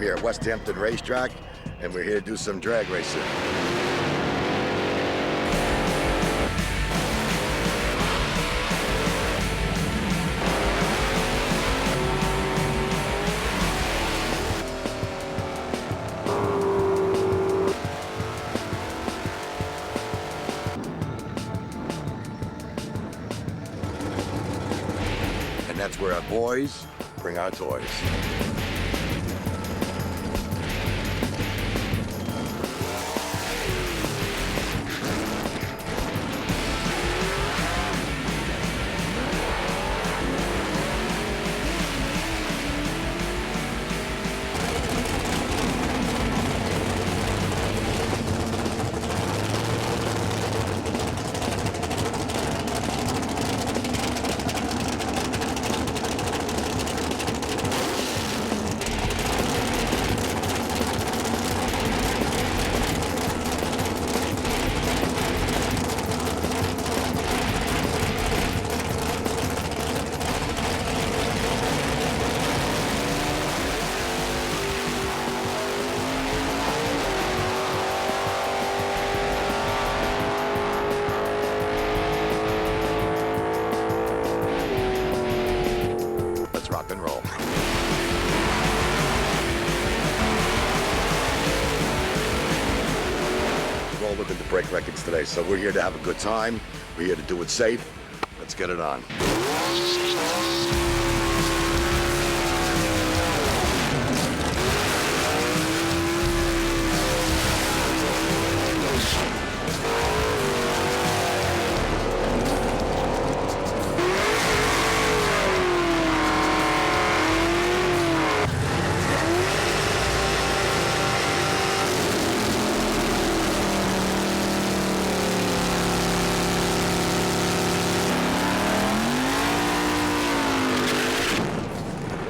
here at West Hampton Racetrack, and we're here to do some drag racing. And that's where our boys bring our toys. Rock and roll. We're all looking to break records today, so we're here to have a good time. We're here to do it safe. Let's get it on.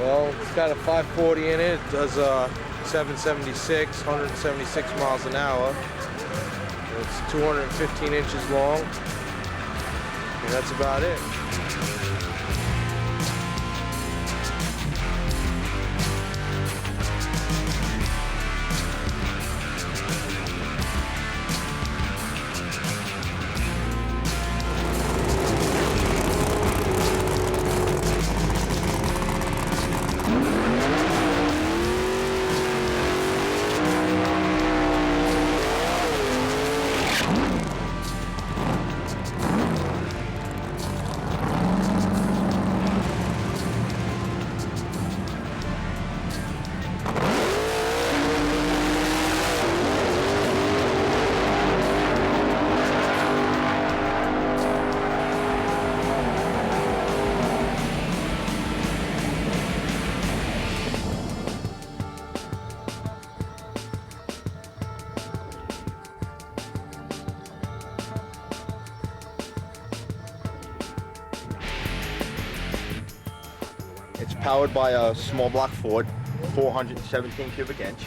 Well, it's got a 540 in it. It does 776, 176 miles an hour. It's 215 inches long. And that's about it. It's powered by a small block Ford, 417 cubic inch,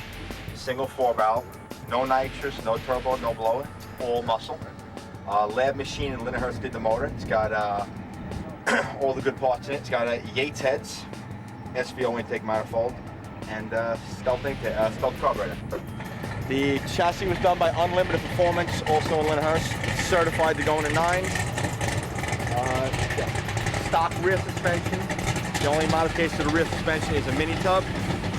single 4-valve, no nitrous, no turbo, no blower, all muscle. Lab machine in Lindenhurst did the motor. It's got all the good parts in it. It's got Yates heads, SVO intake manifold, and stealth carburetor. The chassis was done by Unlimited Performance, also in Lindenhurst, certified to go into 9s. Stock rear suspension. The only modification to the rear suspension is a mini tub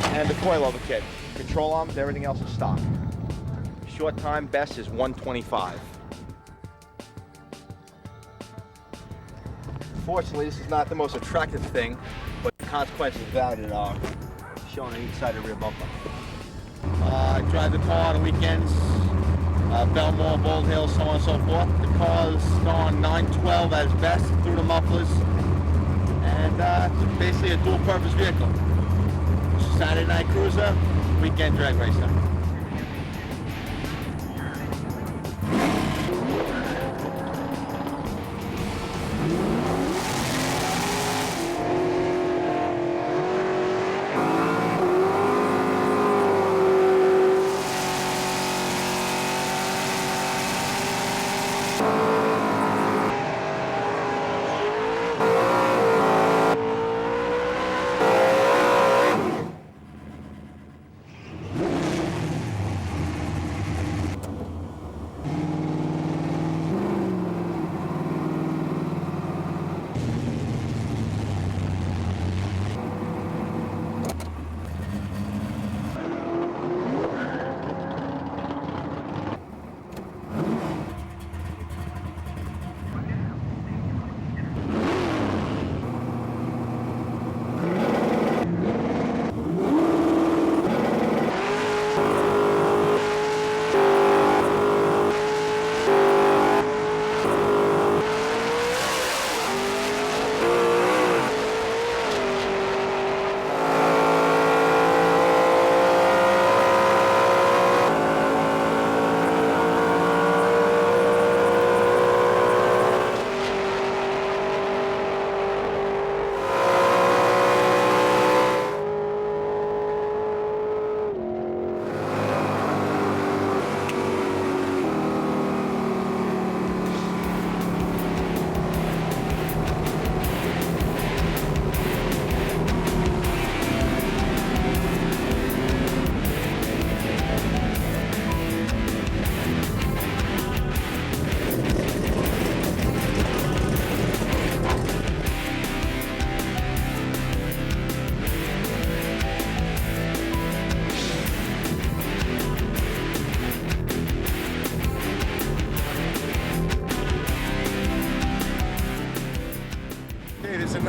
and the coilover kit. Control arms, everything else is stock. Short time best is 125. Fortunately, this is not the most attractive thing, but the consequences of that are shown on each side of the rear bumper. I drive the car on the weekends, Belmore, Bald Hill, so on and so forth. The car's on 912 as best through the mufflers. And it's basically a dual-purpose vehicle. Saturday night cruiser, weekend drag racer.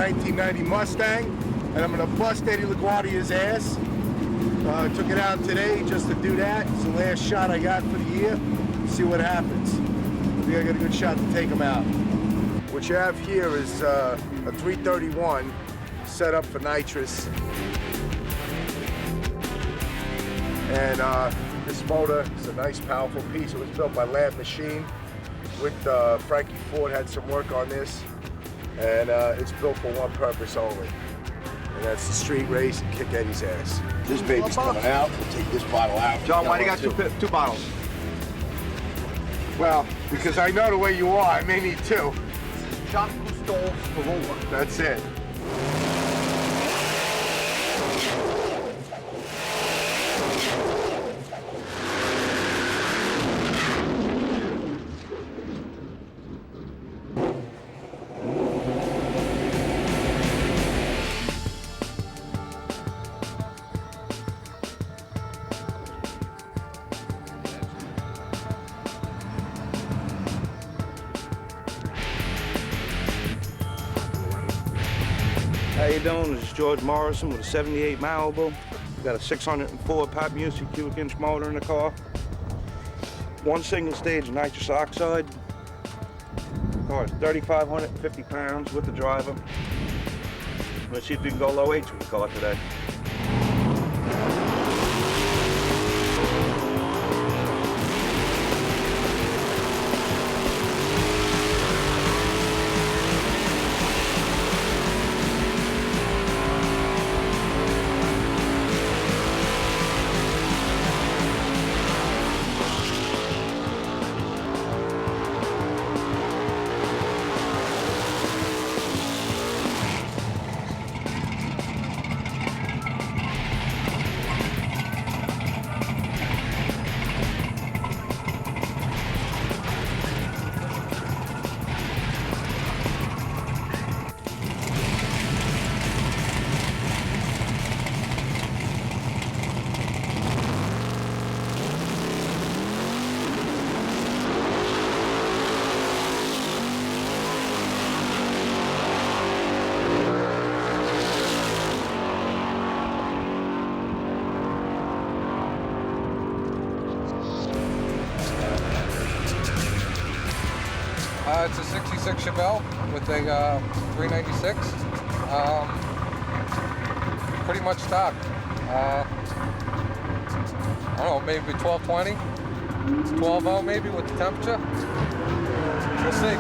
1990 Mustang, and I'm gonna bust Eddie LaGuardia's ass. Took it out today just to do that. It's the last shot I got for the year. See what happens. I think I got a good shot to take him out. What you have here is a 331 set up for nitrous. And this motor is a nice, powerful piece. It was built by Lab Machine. With Frankie Ford had some work on this. And it's built for one purpose only. And that's the street race and kick Eddie's ass. This baby's coming out. We'll take this bottle out. John, why do you got two bottles? Well, because I know the way you are, I may need two. Jacques Cousteau's Corolla. That's it. How you doing? This is George Morrison with a 78 Malibu. Got a 604 pop music cubic inch motor in the car. One single stage nitrous oxide. The car is 3,550 pounds with the driver. Let's see if we can go low H with the car today. It's a 66 Chevelle with a 396. Pretty much stock. I don't know, maybe 1220, 12.0 maybe with the temperature. We'll see.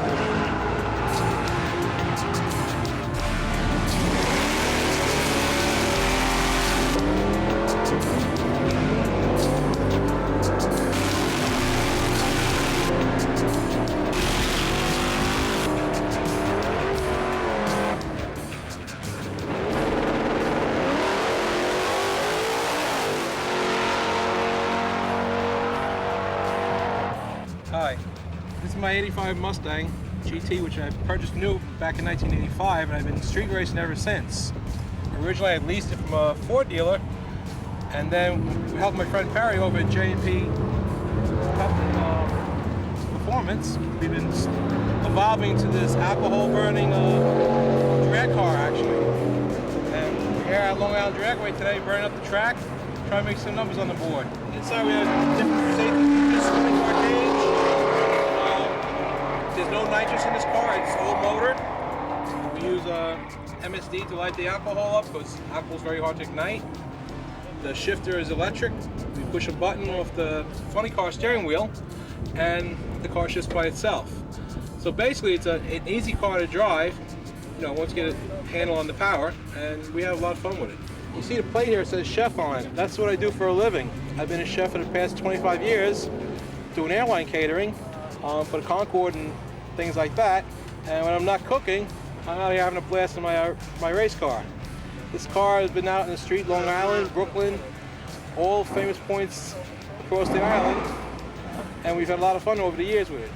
Hi, this is my 85 Mustang GT, which I purchased new back in 1985, and I've been street racing ever since. Originally I leased it from a Ford dealer, and then we helped my friend Perry over at J&P Performance. We've been evolving to this alcohol-burning drag car, actually. And we're here at Long Island Dragway today, burning up the track, trying to make some numbers on the board. Inside we have different safety features, swimming car cage. There's no nitrous in this car, it's all motored. We use MSD to light the alcohol up because alcohol is very hard to ignite. The shifter is electric. We push a button off the funny car steering wheel and the car shifts by itself. So basically it's an easy car to drive, you know, once you get a handle on the power, and we have a lot of fun with it. You see the plate here, it says chef on it. That's what I do for a living. I've been a chef for the past 25 years, doing airline catering for the Concorde and things like that. And when I'm not cooking, I'm out here having a blast in my race car. This car has been out in the street, Long Island, Brooklyn, all famous points across the island, and we've had a lot of fun over the years with it.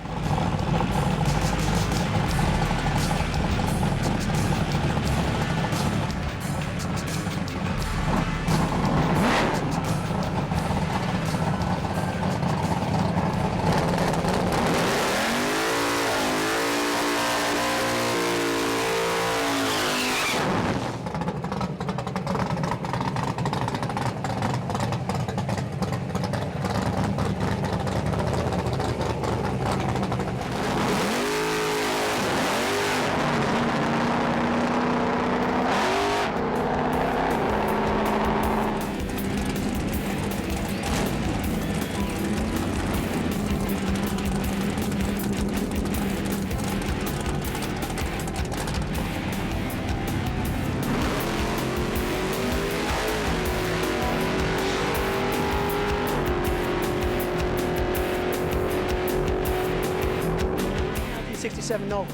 67 Nova,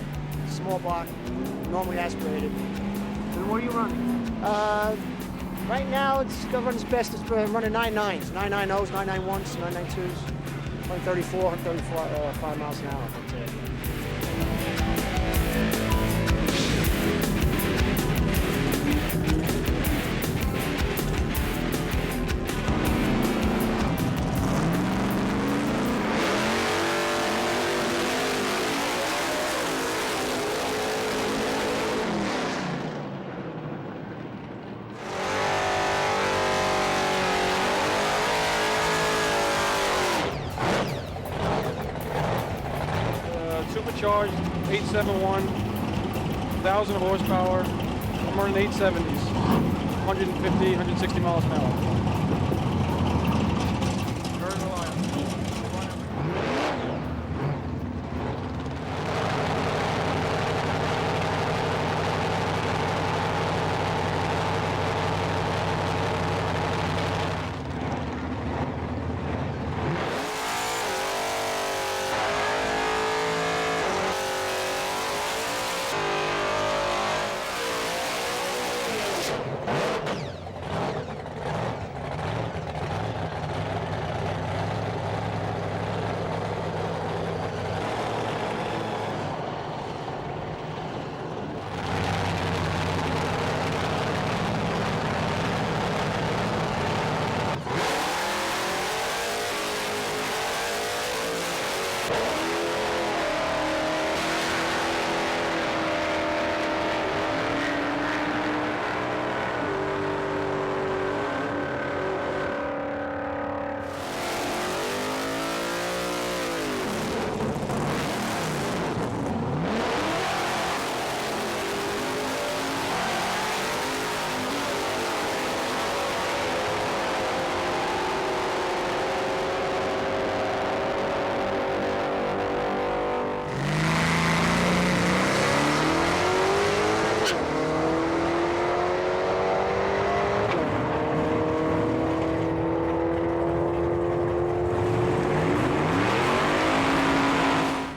small block, normally aspirated. And what are you running? Right now, it's going to run as best as running 9.9s, 9.90s, 9.91s, 9.92s, 134, 134, 5 miles an hour. Supercharged, 871, 1,000 horsepower. I'm running 870s, 150, 160 miles an hour. Very reliable.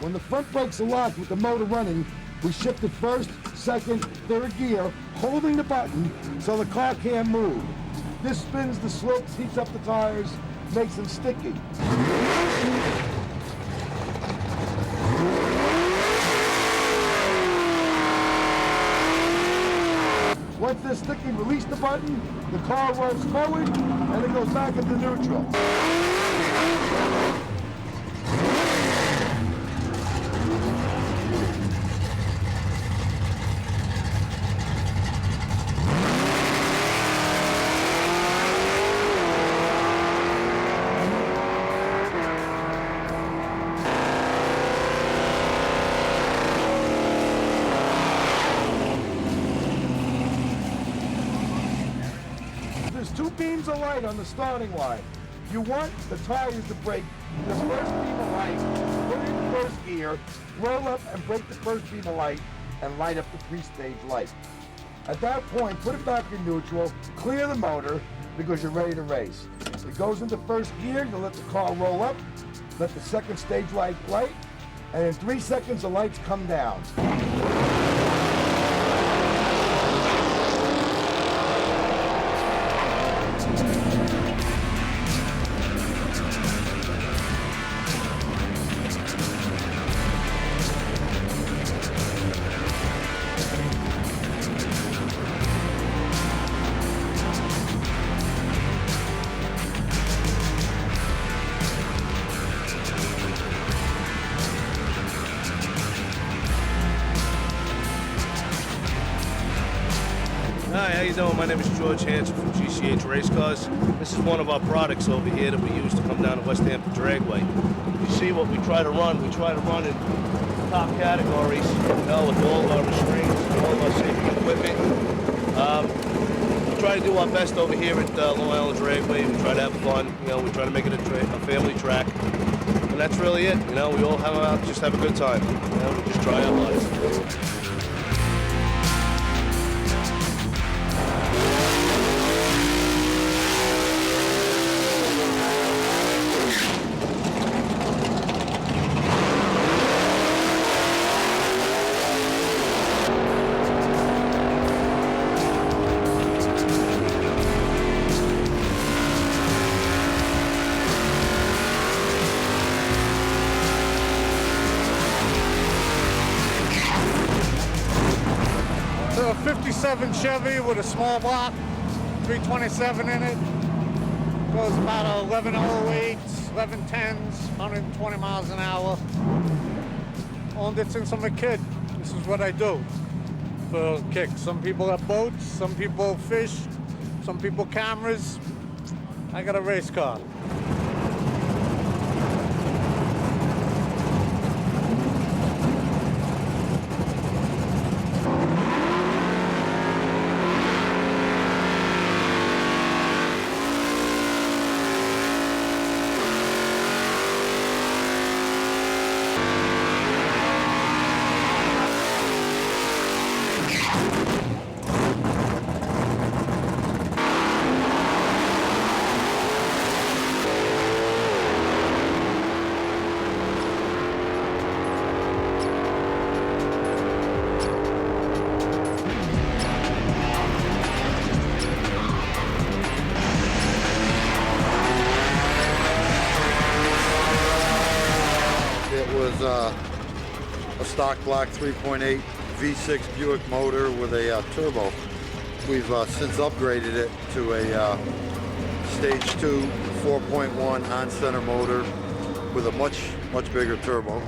When the front brakes are locked with the motor running, we shift it first, second, third gear, holding the button so the car can't move. This spins the slopes, heats up the tires, makes them sticky. Once they're sticky, release the button, the car rolls forward, and it goes back into neutral. There's two beams of light on the starting line. You want the tires to brake the first beam of light, put it in first gear, roll up and brake the first beam of light, and light up the three-stage light. At that point, put it back in neutral, clear the motor, because you're ready to race. It goes into first gear, you let the car roll up, let the second stage light light, and in 3 seconds the lights come down. Hi, how you doing? My name is George Hansen from GCH Race Cars. This is one of our products over here that we use to come down to West Hampton Dragway. You see what we try to run. We try to run in top categories, with all of our restraints, all of our safety equipment. We try to do our best over here at Long Island Dragway. We try to have fun. We try to make it a family track. And that's really it. We all have out, just have a good time. We just try our best. 57 Chevy with a small block, 327 in it. Goes about 1108s, 1110s, 120 miles an hour. Owned it since I'm a kid. This is what I do for kicks. Some people have boats, some people fish, some people cameras. I got a race car. A stock block 3.8 V6 Buick motor with a turbo. We've since upgraded it to a stage 2 4.1 on-center motor with a much bigger turbo.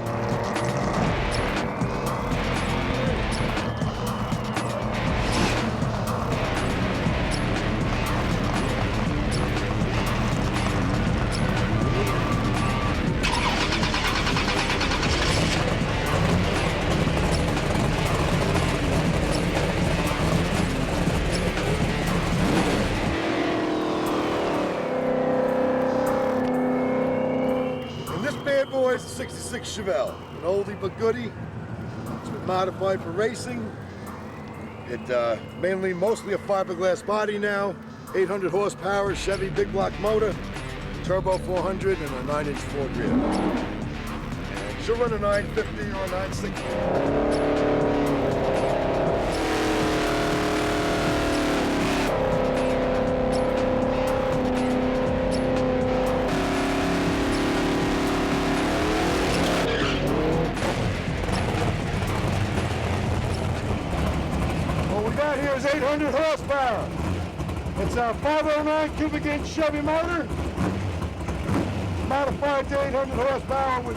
Bad boy is a 66 Chevelle, an oldie but goodie. It's been modified for racing. It mostly a fiberglass body now, 800 horsepower Chevy big block motor, turbo 400 and a 9-inch Ford rear. And she'll run a 950 or a 960. Here is 800 horsepower. It's a 509 cubic inch Chevy motor, modified to 800 horsepower with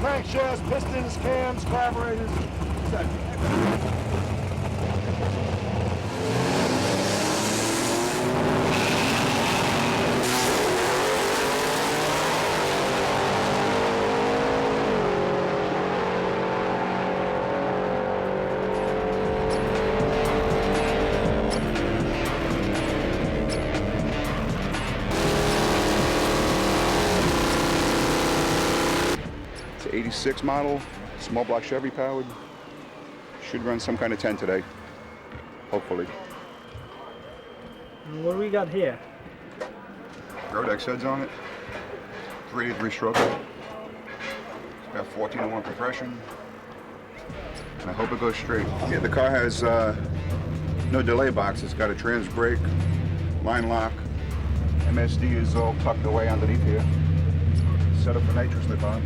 crankshafts, pistons, cams, carburetors, etc. It's an 86 model, small block Chevy powered. Should run some kind of 10 today, hopefully. What do we got here? Rodex heads on it, 383 stroke. It's got 14-to-1 compression, and I hope it goes straight. Yeah, the car has no delay box. It's got a trans brake, line lock. MSD is all tucked away underneath here. Set up for nitrous slip on.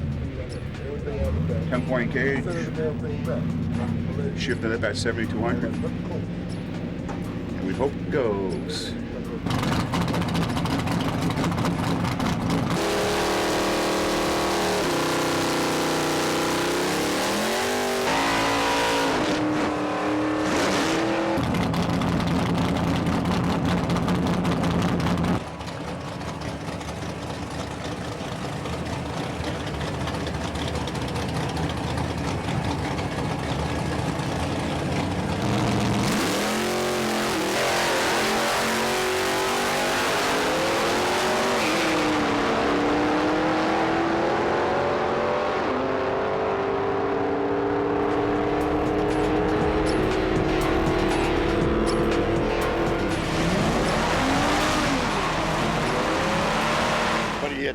10-point cage. Shifting it at 7,200. And we hope it goes.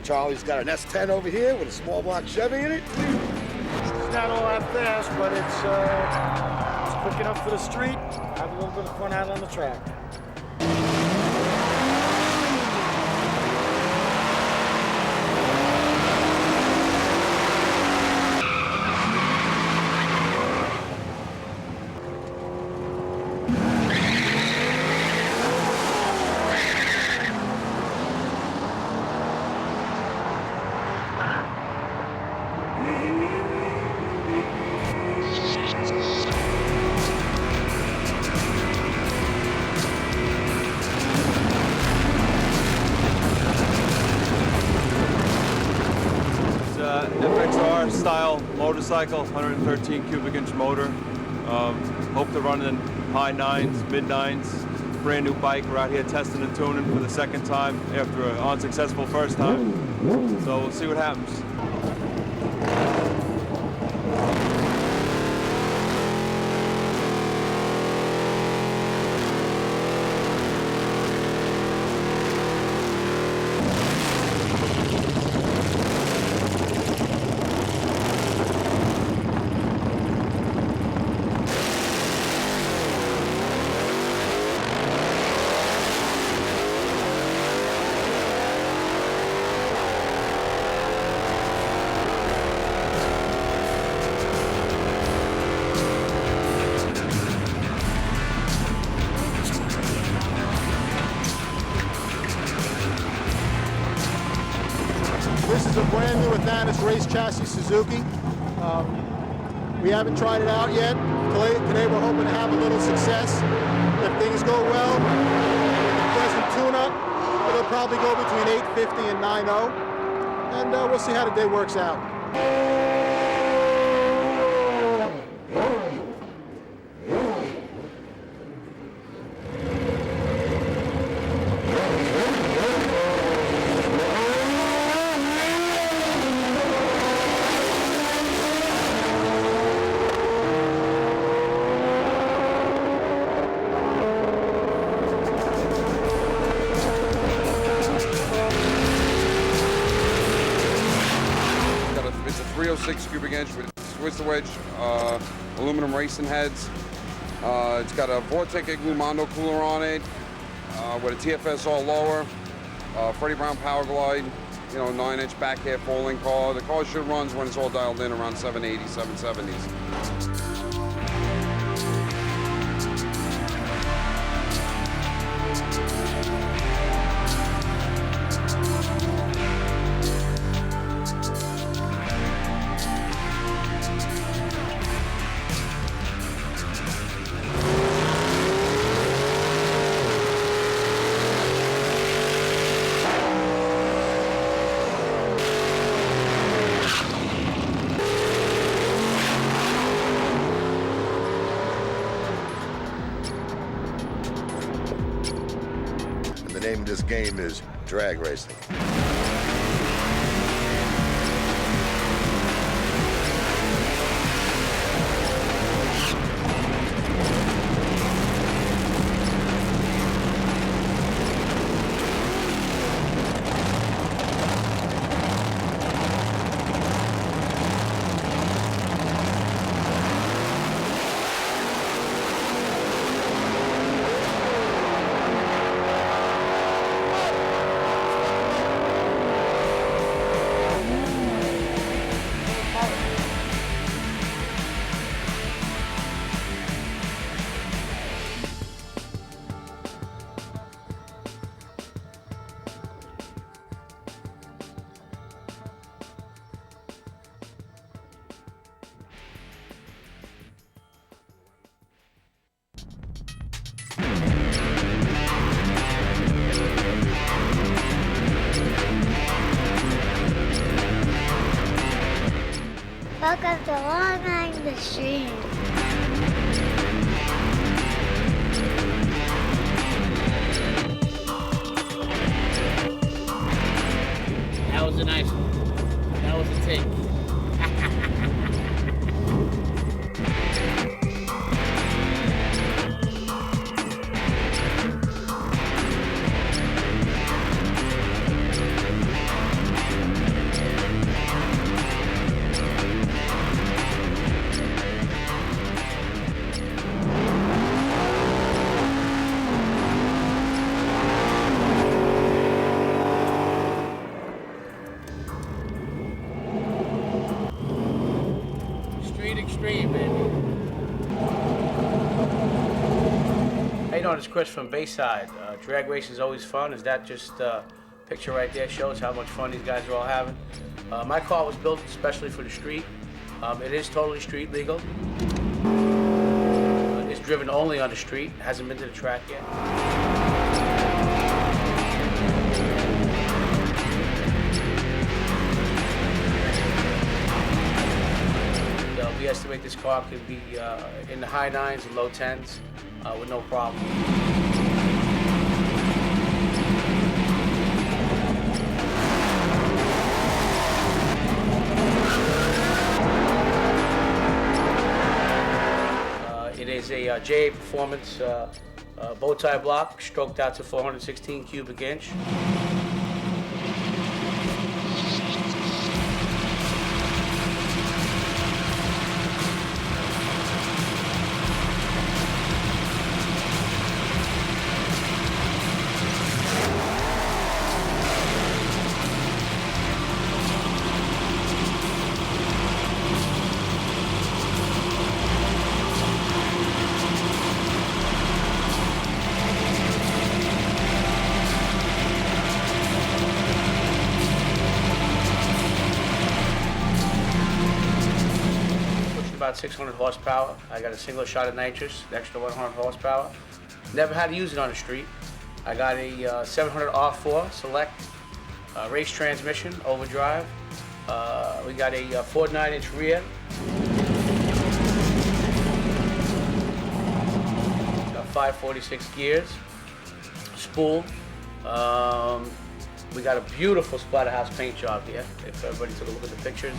Charlie's got an S10 over here with a small block Chevy in it. It's not all that fast, but it's quick enough for the street. Have a little bit of fun out on the track. FXR style motorcycle, 113 cubic inch motor. Hope to run in high nines, mid nines. Brand new bike. We're out here testing and tuning for the second time after an unsuccessful first time. So we'll see what happens. This is a brand new Athanas race chassis Suzuki. We haven't tried it out yet. Today we're hoping to have a little success. If things go well, with a pleasant tune-up, it'll probably go between 850 and 9.0. And we'll see how the day works out. It's a 306 cubic inch with twister wedge aluminum racing heads. It's got a Vortec Igloo Mondo cooler on it with a TFS all lower, Freddie Brown Power Glide, 9-inch back half folding car. The car should run when it's all dialed in around 780, 770s. The name of this game is drag racing. Welcome to Long Island Machine. That was a nice one. That was a take. Extreme, baby. How you doing? It's Chris from Bayside. Drag racing is always fun. Is that just picture right there shows how much fun these guys are all having? My car was built especially for the street. It is totally street legal. It's driven only on the street. It hasn't been to the track yet. estimate this car could be in the high 9s and low 10s with no problem. It is a JA Performance bow tie block, stroked out to 416 cubic inch. About 600 horsepower. I got a single shot of nitrous, the extra 100 horsepower. Never had to use it on the street. I got a 700 R4 Select race transmission, overdrive. We got a 49-inch rear. Got 546 gears. Spool. We got a beautiful Splatterhouse paint job here, if everybody took a look at the pictures.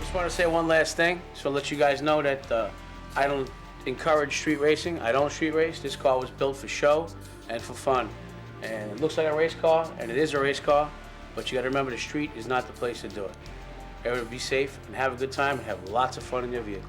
I want to say one last thing, so let you guys know that I don't encourage street racing. I don't street race. This car was built for show and for fun. And it looks like a race car, and it is a race car, but you got to remember the street is not the place to do it. Everybody be safe and have a good time and have lots of fun in your vehicle.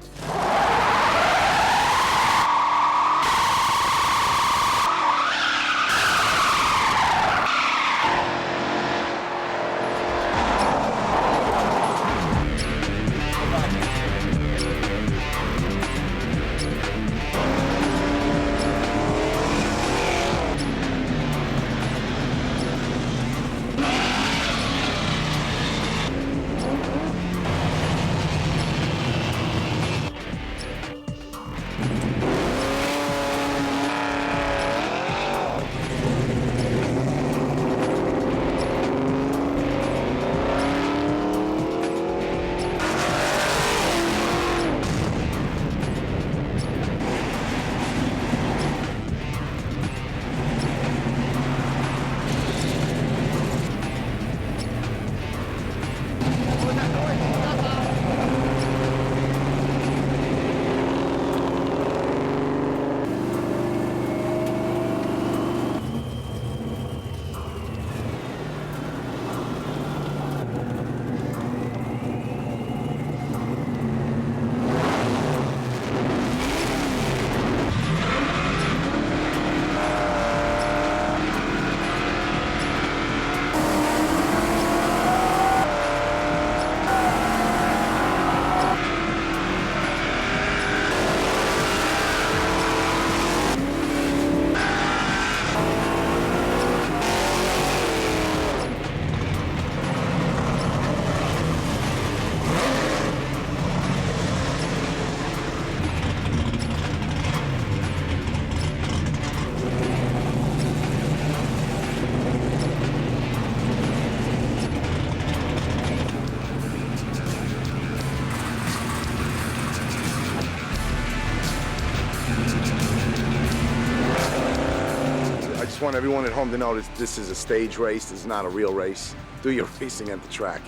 want everyone at home to know this is a stage race. This is not a real race. Do your racing at the track.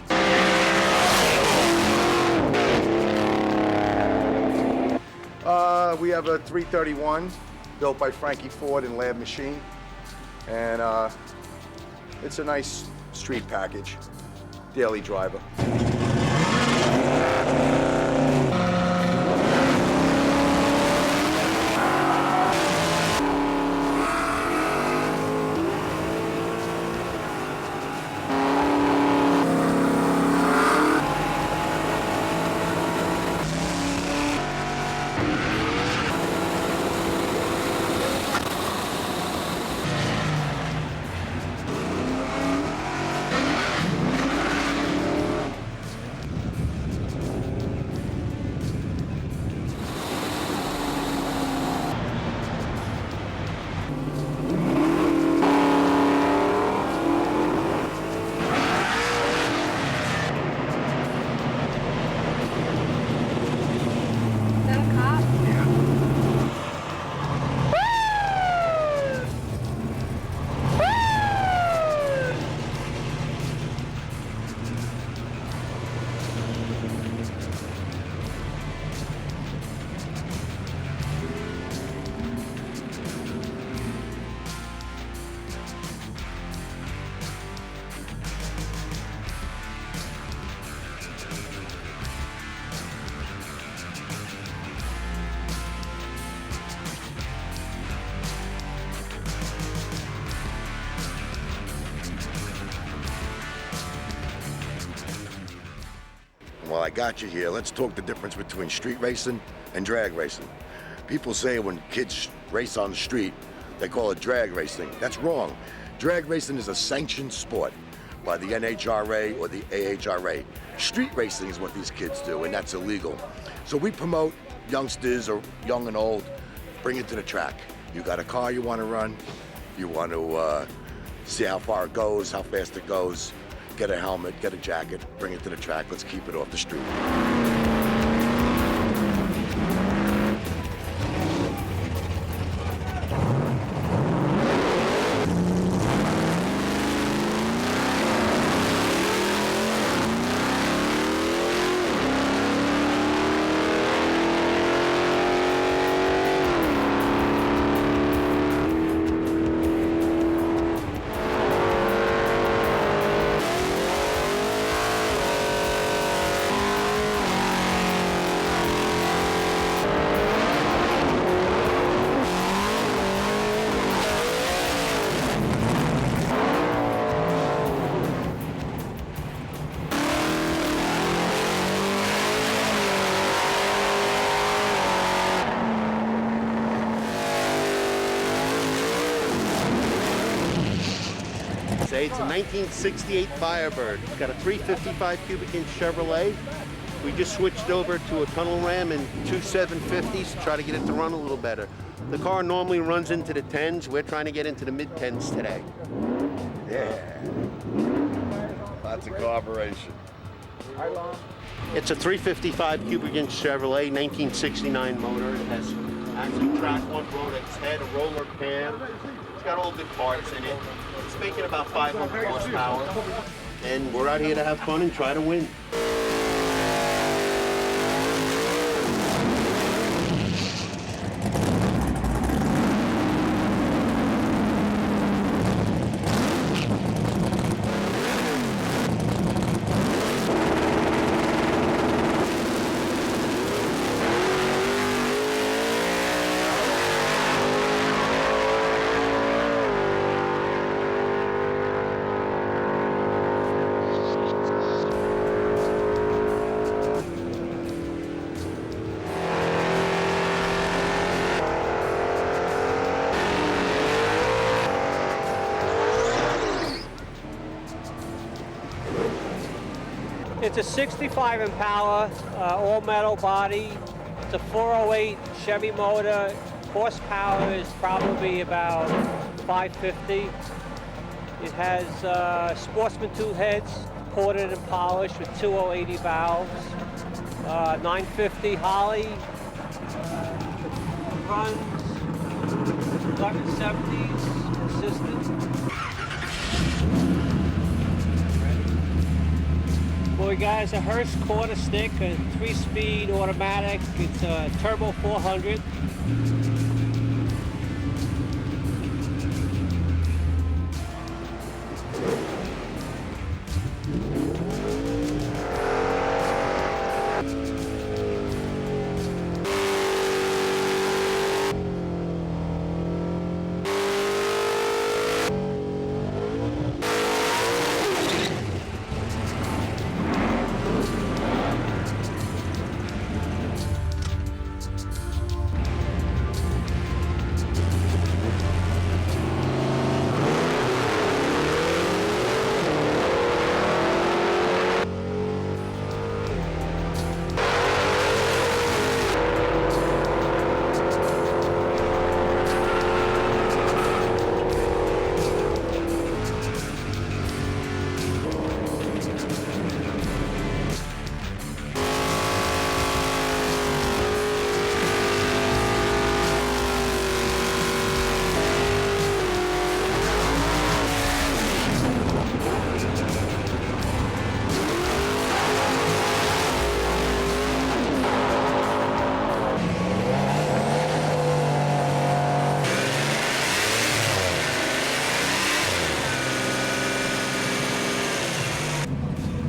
We have a 331 built by Frankie Ford and Lab Machine. And it's a nice street package, daily driver. While I got you here, let's talk the difference between street racing and drag racing. People say when kids race on the street, they call it drag racing. That's wrong. Drag racing is a sanctioned sport by the NHRA or the AHRA. Street racing is what these kids do, and that's illegal. So we promote youngsters, or young and old, bring it to the track. You got a car you want to run, you want to see how far it goes, how fast it goes, get a helmet, get a jacket, bring it to the track. Let's keep it off the street. It's a 1968 Firebird. It's got a 355 cubic inch Chevrolet. We just switched over to a tunnel ram and two 750s to try to get it to run a little better. The car normally runs into the 10s. We're trying to get into the mid-10s today. Yeah. Lots of cooperation. It's a 355 cubic inch Chevrolet, 1969 motor. It has actually track one Rodex head, a roller cam. It's got all good parts in it. It's making about 500 horsepower. And we're out here to have fun and try to win. It's a 65 Impala, all metal body. It's a 408 Chevy motor. Horsepower is probably about 550. It has Sportsman 2 heads, ported and polished with 2080 valves. 950 Holly. Runs 1170s, assistant. Well, we got a Hurst quarter stick, a 3-speed automatic. It's a turbo 400.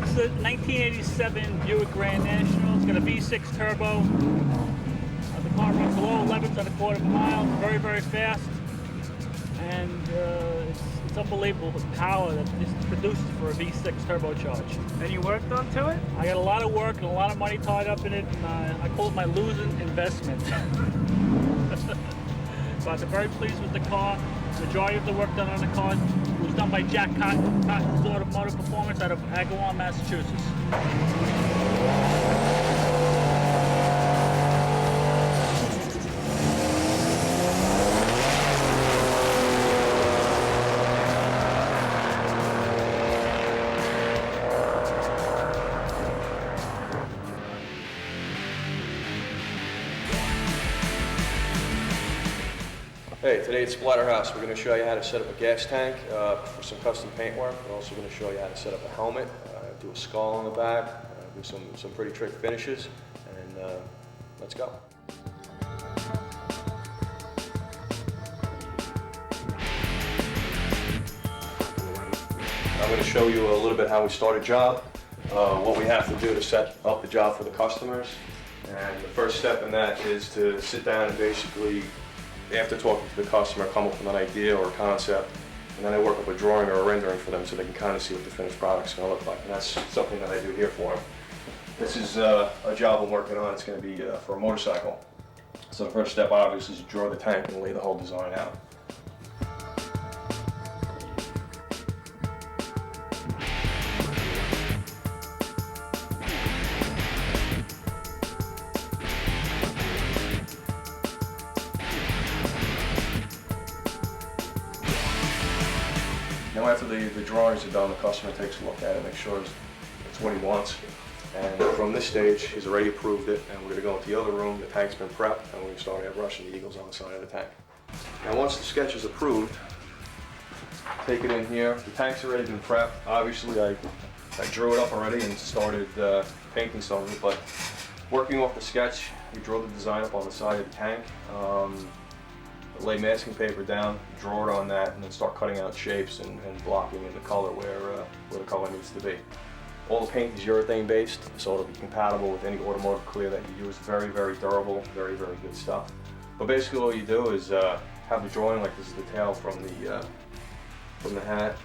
It's a 1987 Buick Grand National. It's got a V6 turbo. The car runs low 11s at a quarter of a mile. Very, very fast. And it's unbelievable the power that is produced for a V6 turbocharged. And you worked onto it? I got a lot of work and a lot of money tied up in it. And I call it my losing investment. But I'm very pleased with the car. The majority of the work done on the car was done by Jack Cotton, Cotton's Automotive Performance out of Agawam, Massachusetts. Hey, today at Splatterhouse, we're going to show you how to set up a gas tank for some custom paint work. We're also going to show you how to set up a helmet, do a skull on the back, do some pretty trick finishes, and let's go. I'm going to show you a little bit how we start a job, what we have to do to set up the job for the customers. And the first step in that is to sit down and basically, after talking to the customer, come up with an idea or a concept, and then I work up a drawing or a rendering for them so they can kind of see what the finished product's going to look like. And that's something that I do here for them. This is a job I'm working on. It's going to be for a motorcycle. So the first step, obviously, is to draw the tank and lay the whole design out. Now after the drawings are done, the customer takes a look at it, makes sure it's what he wants. And from this stage, he's already approved it, and we're going to go into the other room. The tank's been prepped, and we're going to start airbrushing the eagles on the side of the tank. Now once the sketch is approved, take it in here. The tank's already been prepped. Obviously I drew it up already and started painting some of it, but working off the sketch, we draw the design up on the side of the tank. Lay masking paper down, draw it on that, and then start cutting out shapes and blocking in the color where the color needs to be. All the paint is urethane based, so it'll be compatible with any automotive clear that you use. Very, very durable, very, very good stuff. But basically all you do is have the drawing, like this is the tail from the hat.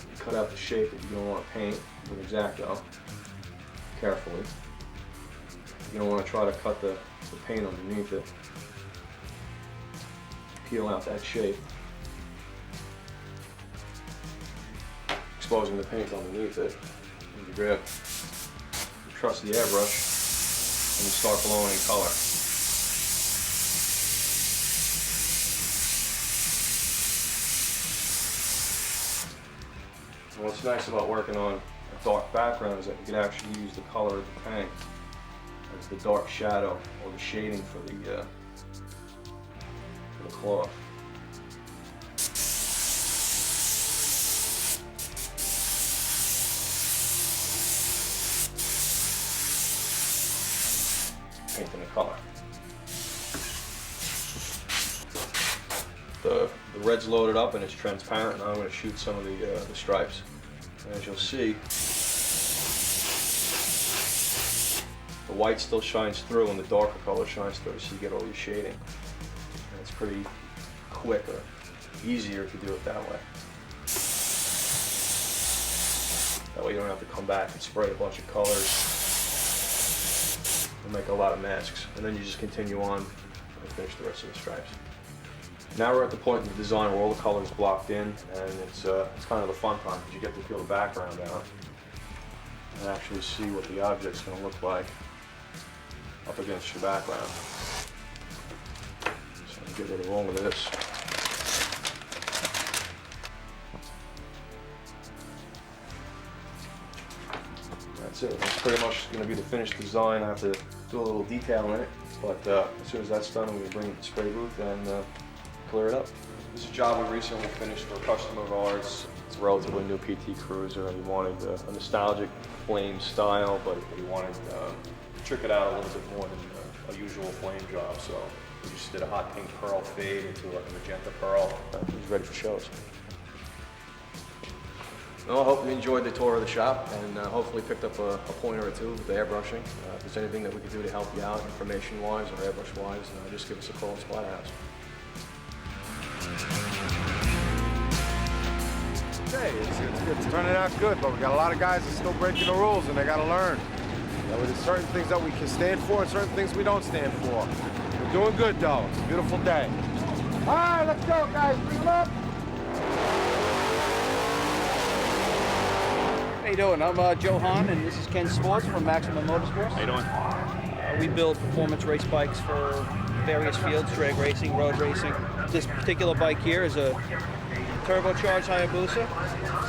You cut out the shape that you don't want to paint with X-Acto, carefully. You don't want to try to cut the paint underneath it. Peel out that shape, exposing the paint underneath it. And you grab your trusty airbrush and you start blowing in color. And what's nice about working on a dark background is that you can actually use the color of the tank as the dark shadow or the shading for the cloth. painting the car. The red's loaded up and it's transparent, and I'm going to shoot some of the stripes. And as you'll see, the white still shines through and the darker color shines through, so you get all your shading. And it's pretty quick, or easier to do it that way. That way you don't have to come back and spray a bunch of colors and make a lot of masks. And then you just continue on and finish the rest of the stripes. Now we're at the point in the design where all the colors blocked in, and it's kind of the fun time because you get to feel the background down and actually see what the object's going to look like up against your background. So I'll get a little wrong with this. That's it. That's pretty much going to be the finished design. I have to do a little detail in it, but as soon as that's done, I'm going to bring it to the spray booth and clear it up. This is a job we recently finished for a customer of ours. It's a relatively new PT Cruiser, and he wanted a nostalgic flame style, but he wanted to trick it out a little bit more than a usual flame job. So we just did a hot pink pearl fade into like a magenta pearl. He's ready for shows. Well, I hope you enjoyed the tour of the shop and hopefully picked up a pointer or two with the airbrushing. If there's anything that we could do to help you out information-wise or airbrush-wise, just give us a call at Splatterhouse. Okay, it's turning out good, but we got a lot of guys that are still breaking the rules, and they got to learn. There's certain things that we can stand for and certain things we don't stand for. We're doing good, though. It's a beautiful day. All right, let's go, guys. Bring them up. How you doing? I'm Joe Hahn, and this is Ken Sports from Maximum Motorsports. How you doing? We build performance race bikes for various fields, drag racing, road racing. This particular bike here is a turbocharged Hayabusa,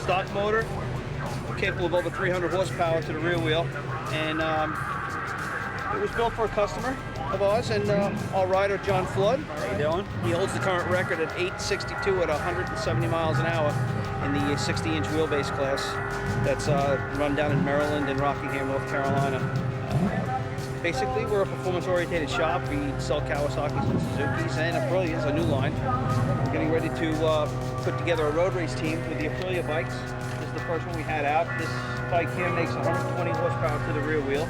stock motor, capable of over 300 horsepower to the rear wheel. And it was built for a customer of ours, and our rider, John Flood. How you doing? He holds the current record at 862 at 170 miles an hour in the 60-inch wheelbase class that's run down in Maryland and Rockingham, North Carolina. Basically, we're a performance-oriented shop. We sell Kawasaki's and Suzuki's and Aprilia's, a new line. We're getting ready to put together a road race team with the Aprilia bikes. This is the first one we had out. This bike here makes 120 horsepower to the rear wheel.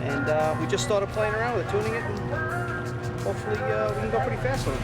And we just started playing around with it, tuning it, and hopefully we can go pretty fast with it.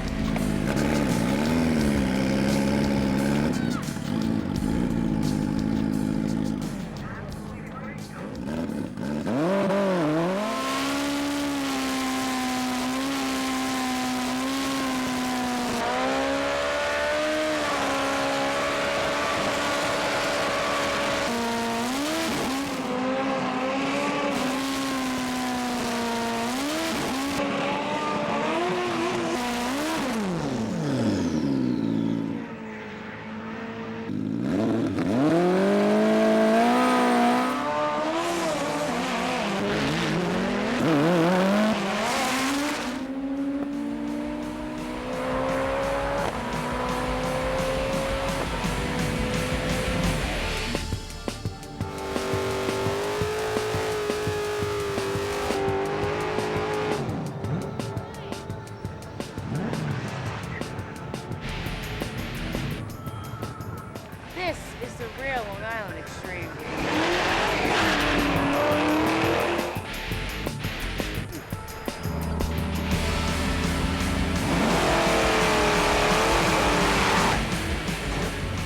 This is the real Long Island Extreme.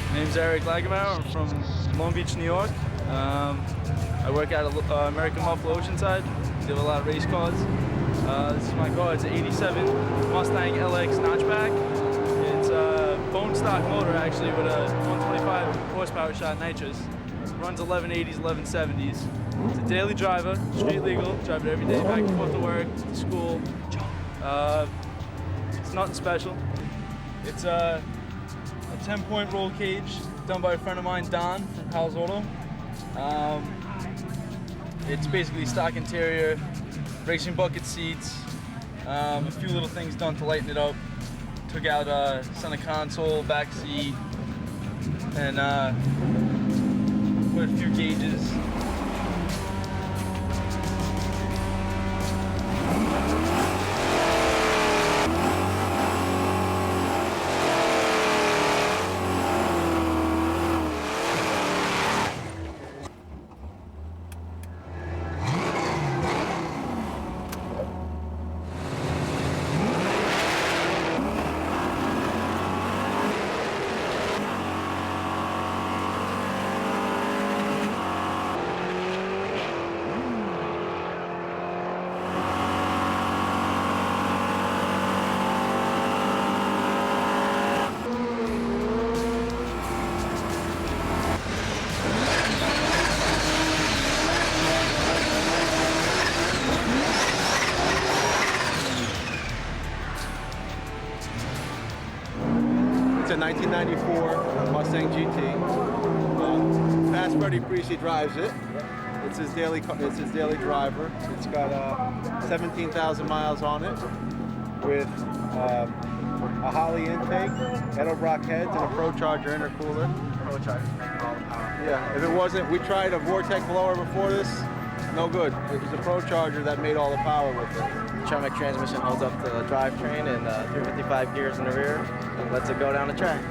My name's Eric Lagemauer. I'm from Long Beach, New York. I work at American Muscle Oceanside. Deal with a lot of race cars. This is my car. It's an 87 Mustang LX notchback. It's a bone stock motor actually with a 125 horsepower shot nitrous. Runs 1180s, 1170s. It's a daily driver, street legal. Drive it every day, back and forth to work, to school. It's nothing special. It's a 10-point roll cage done by a friend of mine, Don from Hal's Auto. It's basically stock interior, racing bucket seats, a few little things done to lighten it up. Took out center console, back seat, and put a few gauges. 1994 Mustang GT. Fast Freddy Priestley drives it. It's his daily driver. It's got 17,000 miles on it with a Holly intake, Edelbrock heads, and a Pro Charger intercooler. Yeah, if it wasn't, we tried a Vortec blower before this. No good. It was a Pro Charger that made all the power with it. Tronic transmission holds up the drivetrain and 355 gears in the rear and lets it go down the track.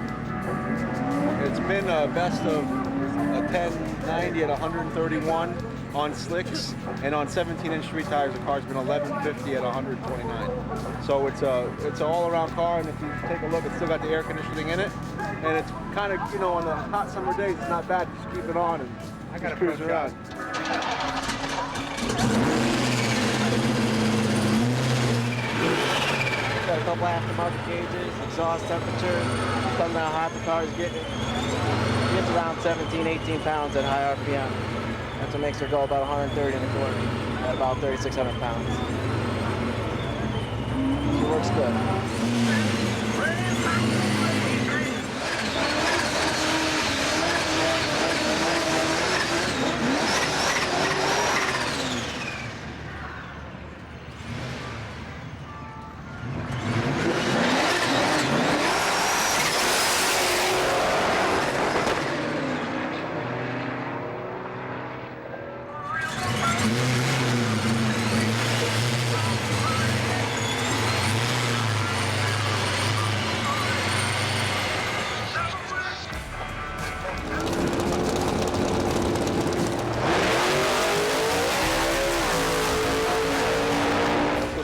It's been a best of a 1090 at 131 on slicks, and on 17-inch street tires, the car's been 1150 at 129. So it's an all-around car, and if you take a look, it's still got the air conditioning in it, and it's kind of, you know, on the hot summer days, it's not bad. Just keep it on and just cruise around. Got a couple aftermarket gauges, exhaust temperature, depending on how hot the car is getting. It gets around 17, 18 pounds at high RPM. That's what makes her go about 130 in a quarter at about 3,600 pounds. She works good.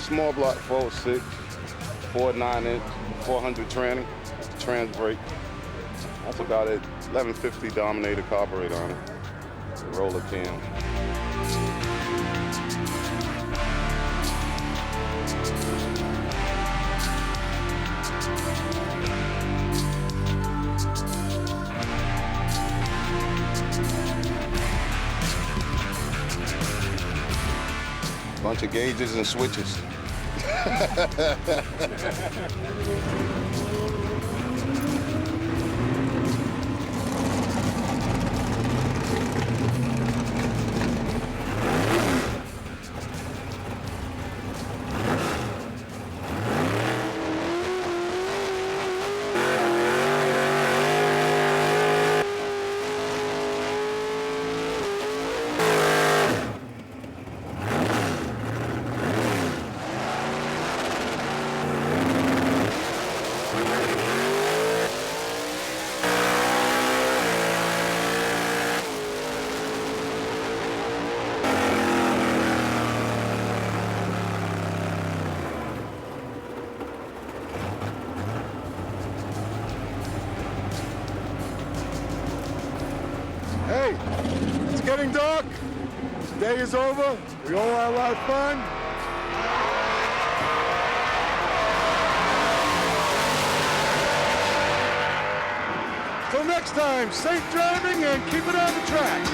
Small block 406, 4.9-inch, 400 tranny, trans brake. That's about it. 1150 Dominator carburetor on it. Roller cam. Bunch of gauges and switches. Hey, it's getting dark. The day is over. We all had a lot of fun. Till next time, safe driving and keep it on the track.